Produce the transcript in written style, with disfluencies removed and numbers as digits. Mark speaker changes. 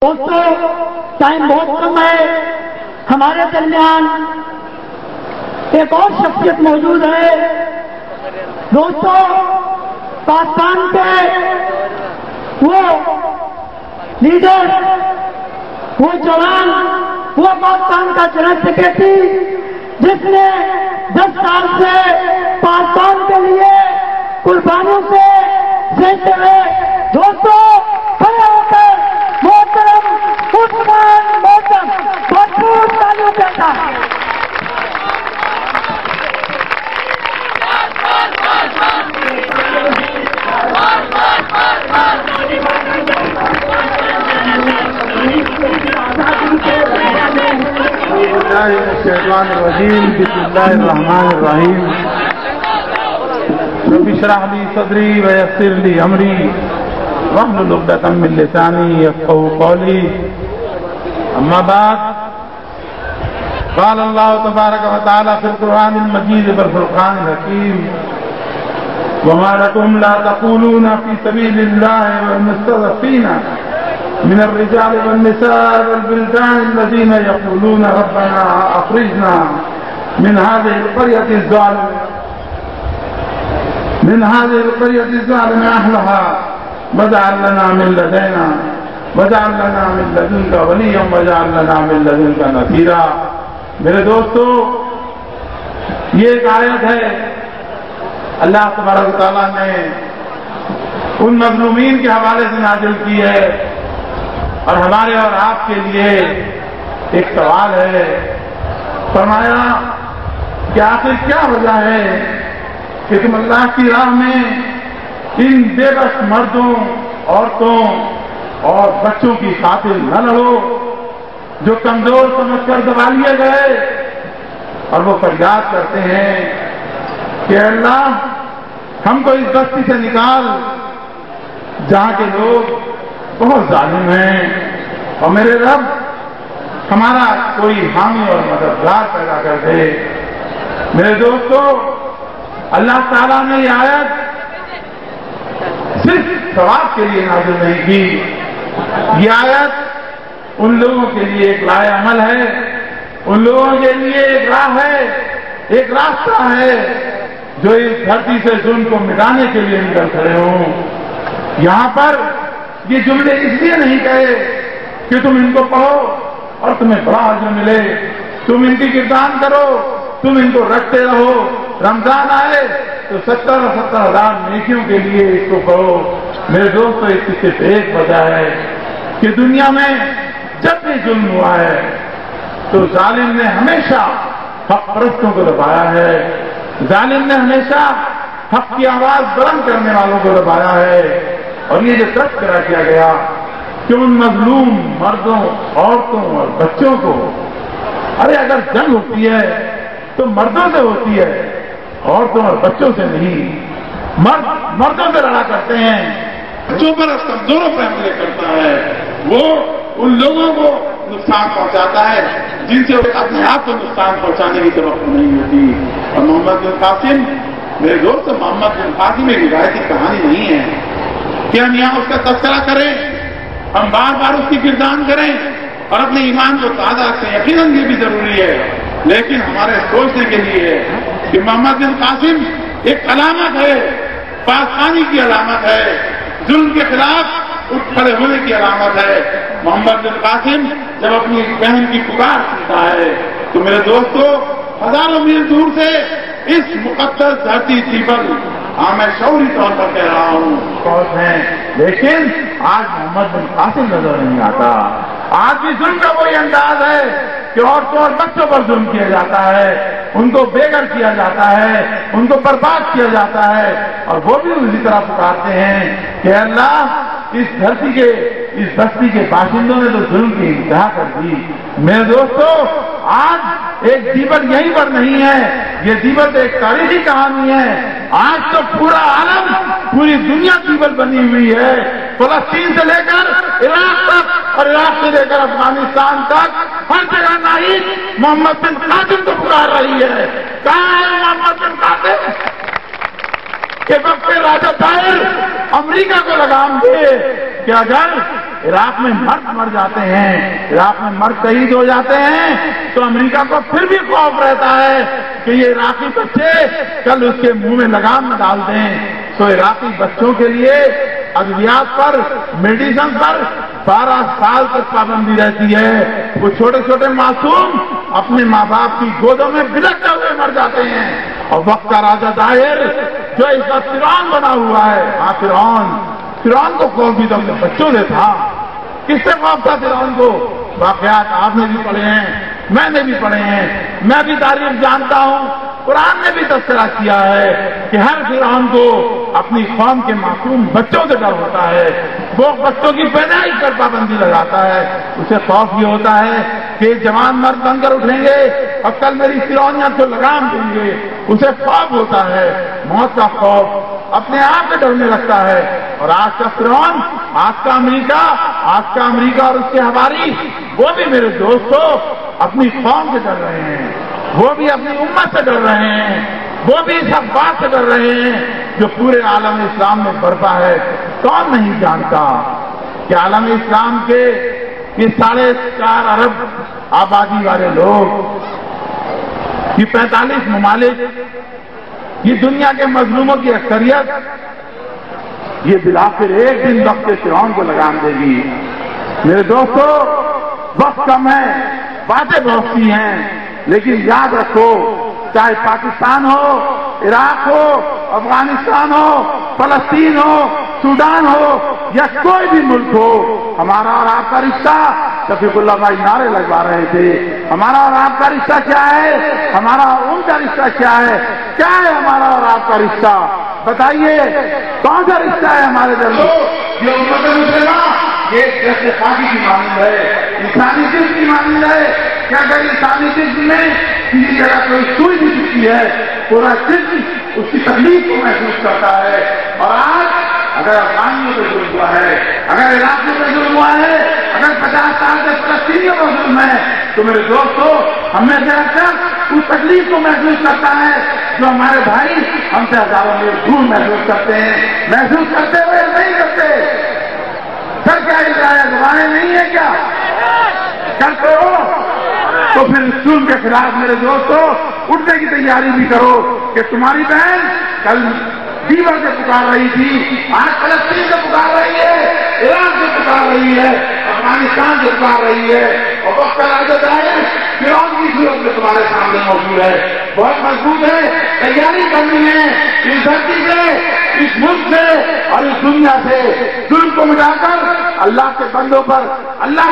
Speaker 1: دوستوں ٹائم بہت کم ہے، ہمارے درمیان ایک اور شخصیت موجود ہے۔ دوستوں پاکستان کے وہ لیڈر، وہ جوان، وہ پاکستان کا جنرل سیکرٹری جس نے 10 سال سے پاکستان کے لیے قربانیوں سے زندہ ہے۔ دوستوں کھڑے ہو کر محترم عثمان محترم بھرپور تالیوں دیتا ہے۔
Speaker 2: الشیطان الرجیم بسم اللہ الرحمن الرحیم رب اشرح لی صدری ویسر لی امری واحلل عقدۃ من لسانی یفقهوا قولی اما بعد قال اللہ تبارک و تعالی فی القرآن المجید والفرقان الحکیم وما لکم لا تقولون فی سبیل اللہ والمستضعفین من الرجال والنساء والبلدان الذين يقولون ربنا أخرجنا من هذه القرية الظالم أهلها واجعل لنا من لدنك وليا واجعل لنا من لدنك نصيرا۔ میرے دوستو، یہ ایک آیت ہے اللہ تبارک و تعالیٰ نے ان مظلومین کے حوالے سے نازل کی ہے، اور ہمارے اور آپ کے لیے ایک سوال ہے۔ فرمایا کہ آخر کیا وجہ ہے کہ تم اللہ کی راہ میں ان بے بس مردوں، عورتوں اور بچوں کی خاطر نہ لڑو جو کمزور سمجھ کر دبا لیے گئے، اور وہ فریاد کرتے ہیں کہ اللہ ہم کو اس بستی سے نکال جہاں کے لوگ بہت ظالم ہیں، اور میرے رب ہمارا کوئی حامی اور مددگار پیدا کر دے۔ میرے دوستو، اللہ تعالیٰ نے یہ آیت صرف ثواب کے لیے نازل نہیں کی، یہ آیت ان لوگوں کے لیے ایک لائے عمل ہے، ان لوگوں کے لیے ایک راہ ہے، ایک راستہ ہے جو اس دھرتی سے ظلم کو مٹانے کے لیے نکل کھڑے ہوں۔ یہاں پر یہ جملے اس لیے نہیں کہے کہ تم ان کو پڑھو اور تمہیں بڑا اجر ملے، تم ان کی کردان کرو، تم ان کو رکھتے رہو، رمضان آئے تو 70,000 نیکیوں کے لیے اس کو کرو۔ میرے دوستو، اس کی صرف ایک وجہ ہے کہ دنیا میں جب بھی ظلم ہوا ہے تو ظالم نے ہمیشہ حق پرستوں کو دبایا ہے، ظالم نے ہمیشہ حق کی آواز بلند کرنے والوں کو دبایا ہے۔ اور یہ جو تذکرہ کیا گیا کہ ان مظلوم مردوں، عورتوں اور بچوں کو، ارے اگر جنگ ہوتی ہے تو مردوں سے ہوتی ہے، عورتوں اور بچوں سے نہیں۔ مردوں سے لڑا کرتے ہیں، بچوں پر کمزوروں پر حملے کرتا ہے، وہ ان لوگوں کو نقصان پہنچاتا ہے جن سے اپنے آپ کو نقصان پہنچانے کی توقع نہیں ہوتی۔ اور محمد بن قاسم، میرے دوست، محمد بن قاسم ایک روایتی کہانی نہیں ہے کہ ہم یہاں اس کا تذکرہ کریں، ہم بار بار اس کی کردان کریں اور اپنے ایمان کو تازہ رکھیں۔ یقیناً یہ بھی ضروری ہے، لیکن ہمارے سوچنے کے لیے ہے کہ محمد بن قاسم ایک علامت ہے، پاکستانی کی علامت ہے، ظلم کے خلاف اٹھ کھڑے ہونے کی علامت ہے۔ محمد بن قاسم جب اپنی بہن کی پکار سنتا ہے تو میرے دوستو، ہزاروں میل دور سے اس مقدس دھرتی تھی پر میں شعوری طور پر کہہ رہا ہوں بہت ہیں، لیکن آج محمد بن قاسم نظر نہیں آتا۔ آج بھی ظلم کا وہی انداز ہے کہ عورتوں اور بچوں پر ظلم کیا جاتا ہے، ان کو بے گھر کیا جاتا ہے، ان کو برباد کیا جاتا ہے، اور وہ بھی اسی طرح پکارتے ہیں کہ اللہ اس دھرتی کے، اس بستی کے باشندوں نے تو ظلم کی انتہا کر دی۔ میرے دوستو، آج ایک دیوت یہیں پر نہیں ہے، یہ دیوت ایک تاریخی کہانی ہے۔ آج تو پورا عالم، پوری دنیا دیوت بنی ہوئی ہے، فلسطین سے لے کر عراق تک اور عراق سے لے کر افغانستان تک ہر جگہ ناہید محمد بن قاسم کو پکار رہی ہے۔ کہاں ہے محمد بن قاسم کہ وقت راجہ طاہر امریکہ کو لگام دے کہ اگر عراق میں مرد مر جاتے ہیں، عراق میں مرد شہید ہو جاتے ہیں، تو امریکہ کو پھر بھی خوف رہتا ہے کہ یہ عراقی بچے کل اس کے منہ میں لگام نہ ڈال دیں۔ تو عراقی بچوں کے لیے ادویات پر، میڈیسن پر 12 سال تک پابندی رہتی ہے۔ وہ چھوٹے چھوٹے معصوم اپنے ماں باپ کی گودوں میں بلکتے ہوئے مر جاتے ہیں۔ اور وقت کا راجہ داہر جو اس کا فرعون بنا ہوا ہے، ہاں فرعون کو خوف بھی تو اپنے بچوں سے تھا۔ کس سے خوف تھا فرعون کو؟ واقعات آپ نے بھی پڑھے ہیں، میں نے بھی پڑھے ہیں، میں بھی تاریخ جانتا ہوں، قرآن نے بھی تذکرہ کیا ہے کہ ہر فرعون کو اپنی قوم کے معصوم بچوں سے ڈر ہوتا ہے۔ وہ بچوں کی پیدائش پر پابندی لگاتا ہے، اسے خوف یہ ہوتا ہے کہ جوان مرد بن کر اٹھیں گے اور کل میری فرعونیت کو لگام دیں گے۔ اسے خوف ہوتا ہے، موت کا خوف اپنے آپ سے ڈرنے لگتا ہے۔ اور آج کا فرعون، آج کا امریکہ اور اس کے حواری، وہ بھی میرے دوستوں اپنی قوم سے ڈر رہے ہیں، وہ بھی اپنی امت سے ڈر رہے ہیں، وہ بھی اس بات سے ڈر رہے ہیں جو پورے عالم اسلام میں برپا ہے۔ کون نہیں جانتا کہ عالم اسلام کے یہ 4.5 ارب آبادی والے لوگ، یہ 45 ممالک، یہ دنیا کے مظلوموں کی اکثریت، یہ بلاخر ایک دن وقت فرعون کو لگام دے گی۔ میرے دوستو، وقت کم ہے، باتیں بہت سی ہیں، لیکن یاد رکھو، چاہے پاکستان ہو، عراق ہو، افغانستان ہو، فلسطین ہو، سوڈان ہو یا کوئی بھی ملک ہو، ہمارا اور آپ کا رشتہ، شفیق اللہ بھائی نعرے لگوا رہے تھے، ہمارا اور آپ کا رشتہ کیا ہے؟ ہمارا اور ان کا رشتہ کیا ہے؟ کیا ہے ہمارا اور آپ کا رشتہ؟ بتائیے کون سا رشتہ ہے ہمارے درمیان؟ یہ امت مسلمہ یہ جیسے خاکی کی مانند ہے، انسانی جسم کی مانند ہے کہ اگر انسانی جسم میں کسی جگہ کوئی سوئی بھی دکھتی ہے، پورا جسم اس کی تکلیف کو محسوس کرتا ہے۔ اور آج اگر افغانیوں پہ ظلم ہوا ہے، اگر عراقیوں پہ ظلم ہوا ہے، اگر 50 سال سے فلسطینیوں پر ظلم ہے، تو میرے دوستو ہم میں سے اکثر اس تکلیف کو محسوس کرتا ہے جو ہمارے بھائی ہم سے ہزاروں میل دور محسوس کرتے ہیں۔ محسوس کرتے ہوئے نہیں کرتے، سر کیا زبانیں نہیں ہے کیا کرتے ہو؟ تو پھر اس ظلم کے خلاف میرے دوستو اٹھنے کی تیاری بھی کرو کہ تمہاری بہن کل دیور سے پکار رہی تھی، آج فلسطین سے پکار رہی ہے، عراق سے پکار رہی ہے، افغانستان سے پکار رہی ہے، اور وقت کا راجہ داہر فرعون کی صورت میں تمہارے سامنے موجود ہے۔ بہت مضبوط ہے، تیاری کرنی ہے اس دھرتی سے، اس ملک سے اور اس دنیا سے ظلم کو مٹا کر اللہ کے بندوں پر اللہ